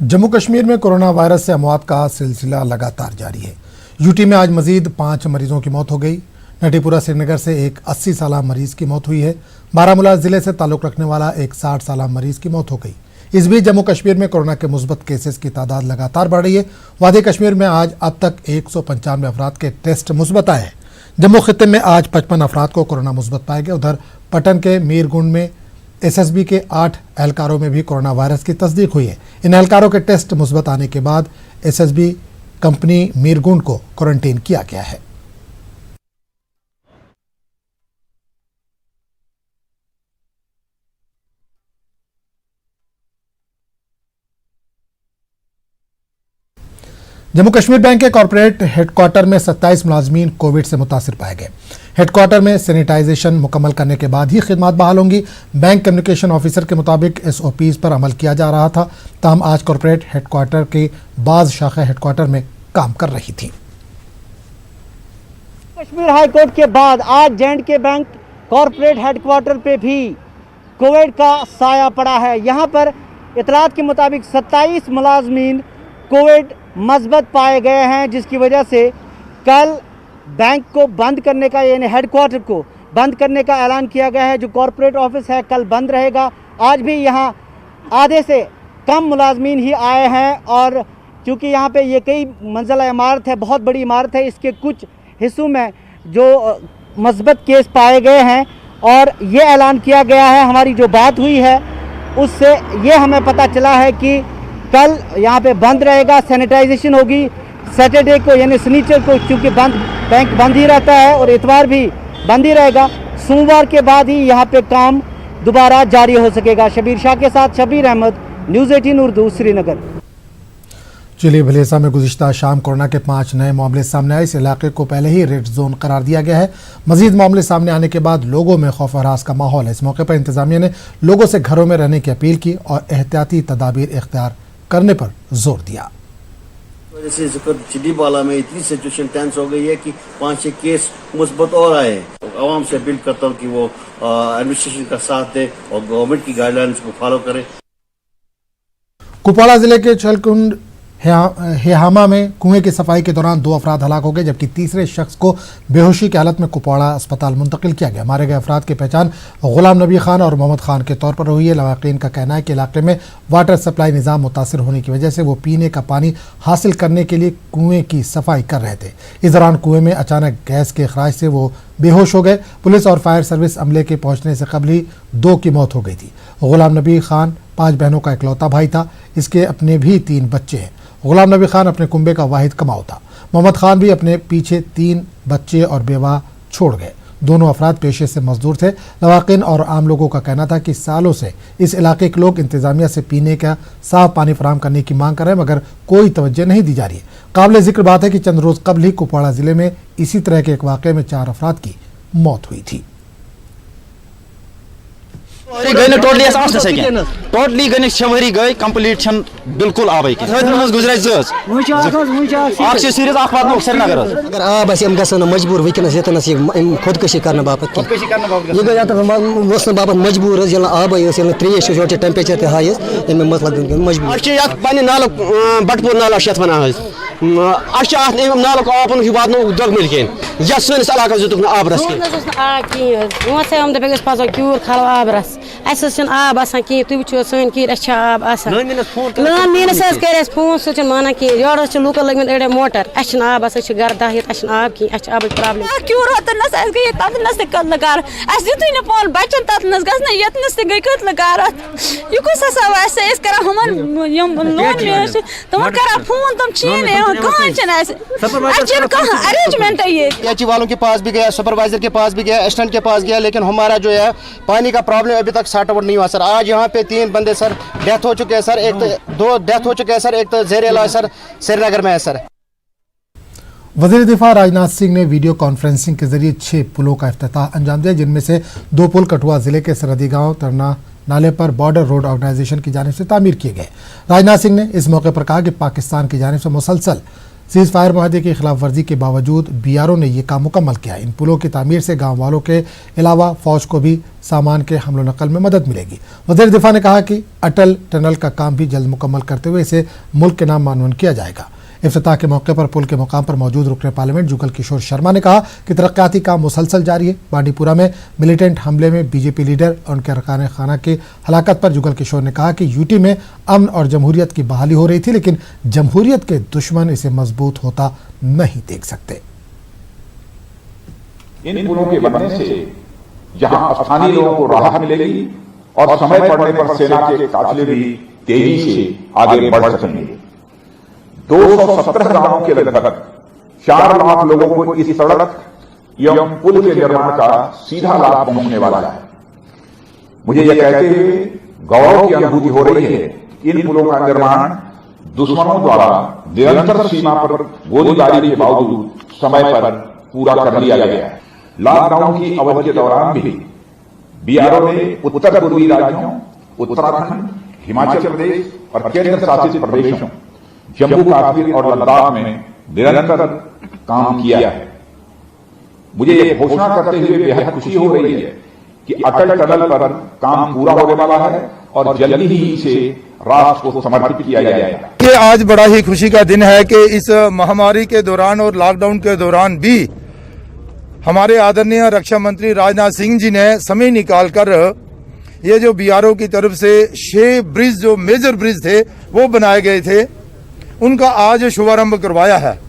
जम्मू कश्मीर में corona virus से अमवात का सिलसिला लगातार जारी है। यूटी में आज मजीद 5 मरीजों की मौत हो गई। नटीपुरा श्रीनगर से एक 80 साल मरीज की मौत हुई है। बारामूला जिले से ताल्लुक रखने वाला एक 60 साल मरीज की मौत हो गई। इस बीच जम्मू कश्मीर में कोरोना के मुस्बत केसेस की तादाद लगातार बढ़ रही है। वादी कश्मीर में आज अब तक 195 अफराद के टेस्ट मुस्बत आए हैं। जम्मू खित्ते में आज 55 अफराद को कोरोना मुस्बत पाए गए। उधर पटन के मीरगुंड में एसएसबी के 8 एहलकारों में भी कोरोना वायरस की तस्दीक हुई है। इन एहलकारों के टेस्ट मुस्बत आने के बाद एसएसबी कंपनी मीरगुंड को क्वारंटीन किया गया है। जम्मू कश्मीर बैंक के कॉर्पोरेट हेडक्वार्टर में 27 मुलाजमीन कोविड से मुतासिर पाए गए। हेडक्वार्टर में सैनिटाइजेशन मुकम्मल करने के बाद ही खिदमत बहाल होंगी। बैंक कम्युनिकेशन ऑफिसर के मुताबिक SOPs पर अमल किया जा रहा था। ताहम आज कॉर्पोरेट हेडक्वार्टर की बाज शाखा हेडक्वार्टर में काम कर रही थी। कश्मीर हाई कोर्ट के बाद आज J&K बैंक कॉर्पोरेट हेडक्वार्टर पे भी कोविड का साया पड़ा है। यहाँ पर इतलात के मुताबिक 27 मुलाजमीन कोविड मस्बत पाए गए हैं, जिसकी वजह से कल बैंक को बंद करने का यानी हेडक्वार्टर को बंद करने का ऐलान किया गया है। जो कॉर्पोरेट ऑफिस है कल बंद रहेगा। आज भी यहाँ आधे से कम मुलाजमीन ही आए हैं और क्योंकि यहाँ पे ये कई मंजिला इमारत है, बहुत बड़ी इमारत है, इसके कुछ हिस्सों में जो मस्बत केस पाए गए हैं और ये ऐलान किया गया है। हमारी जो बात हुई है उससे ये हमें पता चला है कि कल यहाँ पे बंद रहेगा, सैनिटाइजेशन होगी। सैटरडे को यानी शनिचर को चूँकि बैंक बंद ही रहता है और इतवार भी बंद ही रहेगा। सोमवार के बाद ही यहाँ पे काम दोबारा जारी हो सकेगा। शबीर शाह के साथ शबीर अहमद, न्यूज़ 18 उर्दू, श्रीनगर। चिली भलेसा में गुज़िश्ता शाम कोरोना के 5 नए मामले सामने आए। इस इलाके को पहले ही रेड जोन करार दिया गया है। मजीद मामले सामने आने के बाद लोगों में खौफ हरास का माहौल है। इस मौके पर इंतजामिया ने लोगों से घरों में रहने की अपील की और एहतियाती तदाबीर इख्तियार करने पर जोर दिया। जैसे चिड़ी बाला में इतनी सिचुएशन टेंस हो गई है कि 5-6 केस मुस्बत और आए। आवाम से अपील करता हूँ कि वो एडमिनिस्ट्रेशन का साथ दे और गवर्नमेंट की गाइडलाइंस को फॉलो करें। कुपवाड़ा जिले के छलकुंड हेहामा में कुएं की सफाई के दौरान 2 अफराद हलाक हो गए, जबकि तीसरे शख्स को बेहोशी की हालत में कुपवाड़ा अस्पताल मुंतकिल किया गया। मारे गए अफराद की पहचान गुलाम नबी खान और मोहम्मद खान के तौर पर हुई है। लवाकीन का कहना है कि इलाके में वाटर सप्लाई निज़ाम मुतासिर होने की वजह से वो पीने का पानी हासिल करने के लिए कुएं की सफाई कर रहे थे। इस दौरान कुएं में अचानक गैस के अखराज से वो बेहोश हो गए। पुलिस और फायर सर्विस अमले के पहुंचने से कबल ही 2 की मौत हो गई थी। गुलाम नबी खान 5 बहनों का इकलौता भाई था। इसके अपने भी 3 बच्चे हैं। गुलाम नबी खान अपने कुंबे का वाहिद कमाऊ था। मोहम्मद खान भी अपने पीछे 3 बच्चे और बेवा छोड़ गए। दोनों अफराद पेशे से मजदूर थे। लवाकिन और आम लोगों का कहना था कि सालों से इस इलाके के लोग इंतजामिया से पीने का साफ पानी फराहम करने की मांग कर रहे हैं, मगर कोई तवज्जो नहीं दी जा रही है। काबिल जिक्र बात है कि चंद रोज कबल ही कुपवाड़ा जिले में इसी तरह के एक वाक़े में 4 अफराद की मौत हुई थी। टोटली गई शहरी गई कंप्लीट बिल्कुल आब गुजर श्रीनगर अगर आब गो मजबूर वनस खुदकशी कर बापत बापत मजबूर आब त्रेश टेम्परेचर तक हाई मतलब मजबूर नाल बटपुर नाला वन नाल आप वात दगमिल कहें या सैनिस इलाक दितुक आब रस क्यूर खलो आब रस आब कहें तुम वो सन कीर आब लान मीनस कर फोन सह माना कहें योर लूकन लगे अड़े मोटर आब गर दाहित आब कहें आब प्रॉब्लम क्यूर होतनस गई तथनस कतल गर दितु पान बचन तथनस गई यतनस गई कतल गर यह कुछ हसा कर तुम कर फोन तुम अरेंजमेंट PH वालों के पास भी गया, सुपरवाइजर के पास भी गया, असिस्टेंट के पास गया, लेकिन हमारा जो है पानी का प्रॉब्लम अभी तक सॉर्ट आउट नहीं हुआ सर। आज यहाँ पे 3 बंदे सर डेथ हो चुके हैं सर, एक तो 2 डेथ हो चुके हैं सर, एक तो ज़ेर इलाज सर श्रीनगर में है सर। वज़ीर दिफा राजनाथ सिंह ने वीडियो कॉन्फ्रेंसिंग के जरिए 6 पुलों का इफ्तिताह अंजाम दिया, जिनमें से 2 पुल कठुआ जिले के सरहदी गांव तरना नाले पर बॉर्डर रोड ऑर्गेनाइजेशन की जानिब से तामीर किए गए। राजनाथ सिंह ने इस मौके पर कहा कि पाकिस्तान की जानिब से मुसलसल सीज फायर माहदे की खिलाफ वर्जी के बावजूद BRO ने यह काम मुकम्मल किया। इन पुलों की तामीर से गाँव वालों के अलावा फौज को भी सामान के हमलो नकल में मदद मिलेगी। वज़ीर दिफा ने कहा कि अटल टनल का काम भी जल्द मुकम्मल करते हुए इसे मुल्क के नाम मानून किया जाएगा। इफ्तिताह के मौके पर पुल के मुकाम पर मौजूद रुकन पार्लियामेंट जुगल किशोर शर्मा ने कहा कि तरक्याती काम मुसलसल जारी है। बांडीपुरा में मिलिटेंट हमले में BJP लीडर और उनके अरकान खाना की हलाकत पर जुगल किशोर ने कहा कि यूटी में अमन और जमहूरियत की बहाली हो रही थी, लेकिन जमहूरियत के दुश्मन इसे मजबूत होता नहीं देख सकते। इन पुलों के बनने से जहां स्थानीय लोगों को राहत मिलेगी और समय पड़ने पर सेना के काफिले भी तेजी से आगे बढ़ सकेंगे। 217 गांवों के लगभग 4 लाख लोगों को इस सड़क एवं पुल के निर्माण का सीधा लाभ पहुंचने वाला है। मुझे यह कहते हुए गौरव की अनुभूति हो रही है कि इन पुलों का निर्माण दुश्मनों द्वारा निरंतर सीमा पर गोलीबारी के बावजूद समय पर पूरा कर लिया गया है। लॉकडाउन की अवधि के दौरान भी BRO ने उत्तर पूर्वी राज्यों उत्तराखंड, हिमाचल प्रदेश और केंद्र शासित प्रदेशों जम्मू कश्मीर और लद्दाख में निरंतर काम किया है। मुझे ये घोषणा करते हुए बेहद खुशी हो रही है कि अटल टनल पर काम पूरा होने वाला है और जल्दी ही इसे राष्ट्र को समर्पित किया जाएगा। ये आज बड़ा ही खुशी का दिन है कि इस महामारी के दौरान और लॉकडाउन के दौरान भी हमारे आदरणीय रक्षा मंत्री राजनाथ सिंह जी ने समय निकालकर ये जो BRO की तरफ से 6 ब्रिज जो मेजर ब्रिज थे वो बनाए गए थे, उनका आज शुभारंभ करवाया है।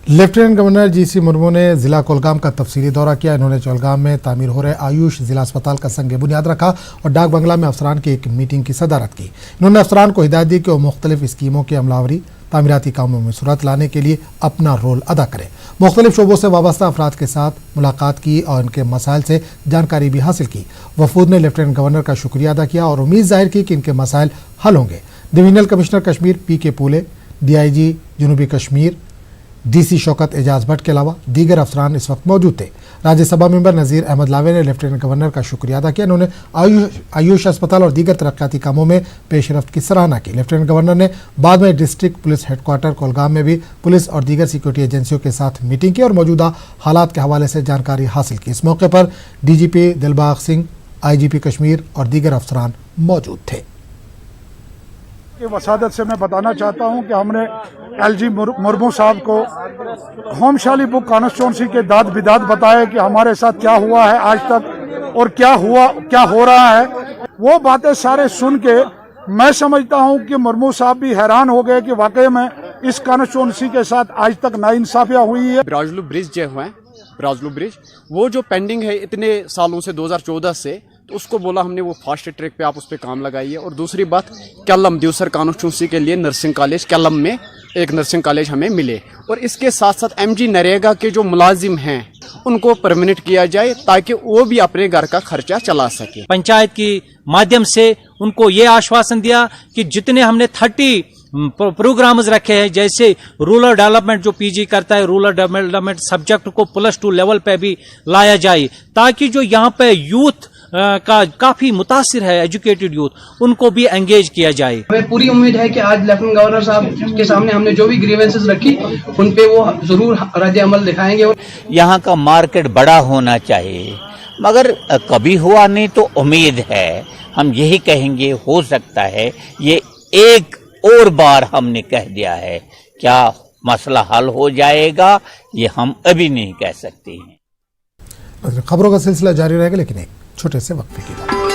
लेफ्टिनेंट गवर्नर GC मुर्मू ने जिला कुलगाम का तफसीली दौरा किया। इन्होंने चौलगाम में तामीर हो रहे आयुष जिला अस्पताल का संग बुनियाद रखा और डाक बंगला में अफसरान की एक मीटिंग की सदारत की। इन्होंने अफसरान को हिदायत दी कि वो मुख्तलिफ स्कीमों की अमलावरी तामीराती कामों में सूरत लाने के लिए अपना रोल अदा करें। मुख्तलिफ शोबों से वाबस्ता अफराद के साथ मुलाकात की और उनके मसाइल से जानकारी भी हासिल की। वफूद ने लेफ्टिनेंट गवर्नर का शुक्रिया अदा किया और उम्मीद जाहिर की कि इनके मसाइल हल होंगे। Divisional commissioner Kashmir PK Pole, DIG जनूबी कश्मीर, DC शौकत एजाज भट्ट के अलावा दीगर अफसरान इस वक्त मौजूद थे। राज्यसभा मेंबर नज़ीर अहमद लावे ने लेफ्टिनेंट गवर्नर का शुक्रिया अदा किया। उन्होंने आयुष अस्पताल और दीगर तरक्याती कामों में पेशरफ्त की सराहना की। लेफ्टिनेंट गवर्नर ने बाद में डिस्ट्रिक्ट पुलिस हेडक्वार्टर कोलगाम में भी पुलिस और दीगर सिक्योरिटी एजेंसियों के साथ मीटिंग की और मौजूदा हालात के हवाले से जानकारी हासिल की। इस मौके पर DGP दिलबाग सिंह, IGP कश्मीर और दीगर अफसरान मौजूद थे। की वसादत से मैं बताना चाहता हूं कि हमने LG मुर्मू साहब को होमशाली बुक कॉन्स्टिट्यूंसी के दाद बिदाद बताए कि हमारे साथ क्या हुआ है आज तक और क्या हो रहा है। वो बातें सारे सुन के मैं समझता हूं कि मुर्मू साहब भी हैरान हो गए कि वाकई में इस कॉन्स्टिट्यूंसी के साथ आज तक नाइंसाफियां हुई है। ब्राजलू ब्रिज जो है, ब्राजलू ब्रिज वो जो पेंडिंग है इतने सालों से 2014 से, तो उसको बोला हमने वो फास्ट ट्रैक पे आप उस पर काम लगाइए। और दूसरी बात, केलम दिवसर कॉन्स्टिट्यूंसी के लिए नर्सिंग कॉलेज केलम में एक नर्सिंग कॉलेज हमें मिले और इसके साथ साथ MG नरेगा के जो मुलाजिम हैं उनको परमानेंट किया जाए ताकि वो भी अपने घर का खर्चा चला सके। पंचायत के माध्यम से उनको ये आश्वासन दिया कि जितने हमने 30 प्रोग्राम्स रखे हैं, जैसे रूरल डेवलपमेंट जो PG करता है, रूरल डेवलपमेंट सब्जेक्ट को +2 लेवल पे भी लाया जाए ताकि जो यहाँ पे यूथ का काफी मुतासिर है, एजुकेटेड यूथ, उनको भी एंगेज किया जाए। हमें पूरी उम्मीद है कि आज लेफ्टिनेंट गवर्नर साहब के सामने हमने जो भी ग्रीवेंसेस रखी उन पे वो जरूर रद्द अमल दिखाएंगे। यहाँ का मार्केट बड़ा होना चाहिए, मगर कभी हुआ नहीं तो उम्मीद है, हम यही कहेंगे हो सकता है ये एक और बार हमने कह दिया है। क्या मसला हल हो जाएगा ये हम अभी नहीं कह सकते हैं। खबरों का सिलसिला जारी रहेगा, लेकिन एक छोटे से वक्फे की बात।